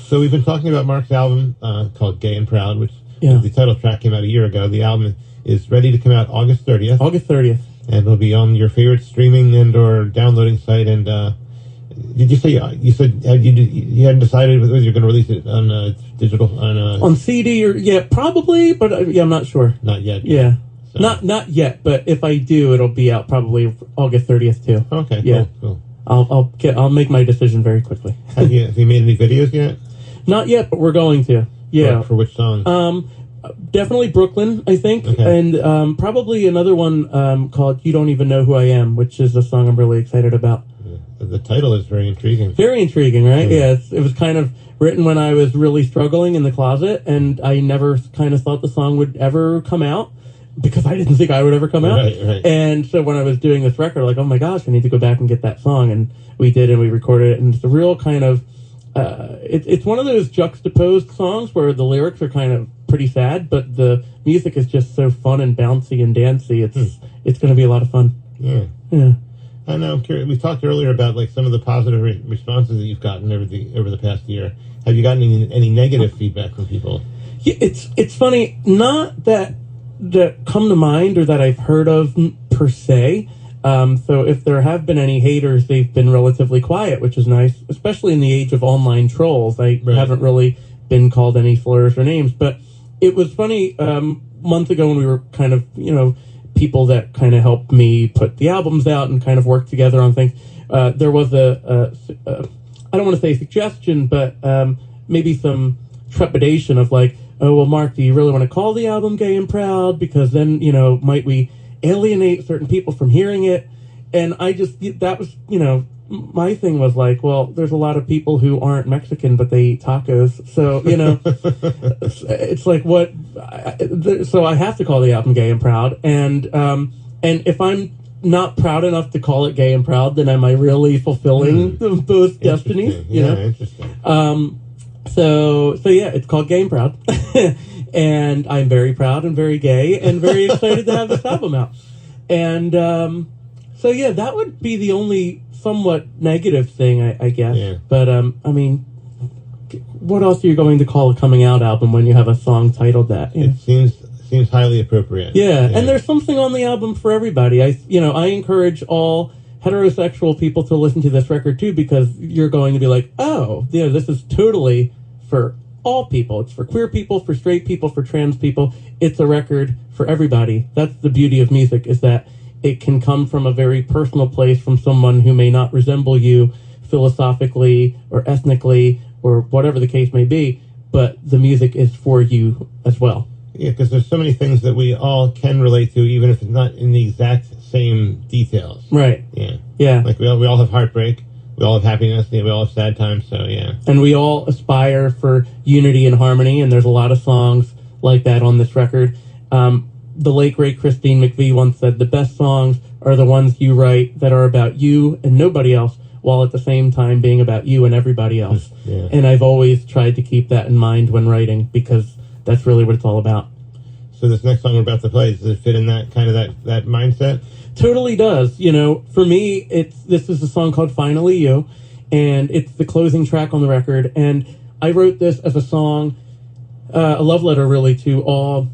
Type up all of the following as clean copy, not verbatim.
So we've been talking about Marc's album called Gay and Proud, which the title track came out a year ago. The album is ready to come out August 30th. August 30th. And it'll be on your favorite streaming and or downloading site. And did you say you said you hadn't decided whether you're going to release it on digital on CD or probably, but I'm not sure. Not yet. Yeah. So. Not yet, but if I do, it'll be out probably August 30th too. Okay. Yeah. Cool. I'll make my decision very quickly. Have you made any videos yet? Not yet, but we're going to. Yeah. For which song? Definitely Brooklyn, I think, okay. And probably another one called "You Don't Even Know Who I Am," which is a song I'm really excited about. Yeah. The title is very intriguing. Very intriguing, right? Yeah. It was kind of written when I was really struggling in the closet, and I never kind of thought the song would ever come out because I didn't think I would ever come out. Right. And so when I was doing this record, like, oh my gosh, I need to go back and get that song, and we did, and we recorded it, and it's a real kind of. It's one of those juxtaposed songs where the lyrics are kind of pretty sad, but the music is just so fun and bouncy and dancey. It's going to be a lot of fun. Yeah. I know. I'm curious. We talked earlier about like some of the positive responses that you've gotten over the past year. Have you gotten any negative feedback from people? Yeah, it's funny. Not that come to mind or that I've heard of per se. So if there have been any haters, they've been relatively quiet, which is nice, especially in the age of online trolls. I haven't really been called any slurs or names, but it was funny a month ago when we were kind of, people that kind of helped me put the albums out and kind of work together on things. There was I don't want to say suggestion, but maybe some trepidation of like, oh, well, Marc, do you really want to call the album Gay and Proud? Because then, might we alienate certain people from hearing it? And that was, my thing was like, well, there's a lot of people who aren't Mexican, but they eat tacos. So, it's like what, so I have to call the album Gay and Proud. And if I'm not proud enough to call it Gay and Proud, then am I really fulfilling both destinies? Interesting. So yeah, it's called Gay and Proud. And I'm very proud and very gay and very excited to have this album out. And so yeah, that would be the only somewhat negative thing, I guess. Yeah. But I mean, what else are you going to call a coming out album when you have a song titled that? It seems highly appropriate. Yeah, and there's something on the album for everybody. I encourage all heterosexual people to listen to this record too, because you're going to be like, oh, yeah, this is totally for all people. It's for queer people, for straight people, for trans people. It's a record for everybody. That's the beauty of music, is that it can come from a very personal place from someone who may not resemble you philosophically or ethnically or whatever the case may be, but the music is for you as well. Yeah, because there's so many things that we all can relate to, even if it's not in the exact same details. Right. Yeah. Like we all have heartbreak. We all have happiness. We all have sad times. So, yeah. And we all aspire for unity and harmony, and there's a lot of songs like that on this record. The late, great Christine McVie once said, the best songs are the ones you write that are about you and nobody else, while at the same time being about you and everybody else. Yeah. And I've always tried to keep that in mind when writing, because that's really what it's all about. So this next song we're about to play, does it fit in that kind of that mindset? Totally does. For me, this is a song called Finally You, and it's the closing track on the record. And I wrote this as a song, a love letter really to all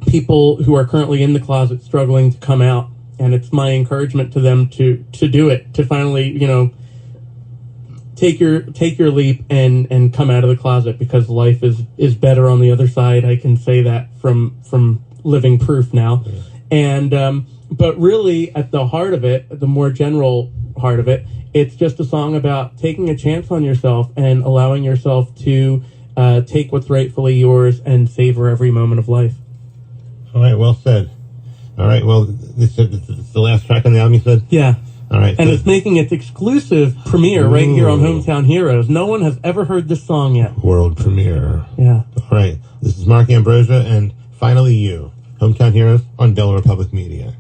people who are currently in the closet struggling to come out. And it's my encouragement to them to do it, to finally, take your leap and come out of the closet, because life is better on the other side. I can say that from living proof now. Yeah. And but really, at the heart of it, the more general heart of it, it's just a song about taking a chance on yourself and allowing yourself to take what's rightfully yours and savor every moment of life. All right, well said. All right, well, this is the last track on the album, you said? Yeah. All right. And it's making its exclusive premiere right here on Hometown Heroes. No one has ever heard this song yet. World premiere. Yeah. All right, this is Marc Ambrosia and Finally You, Hometown Heroes on Delaware Public Media.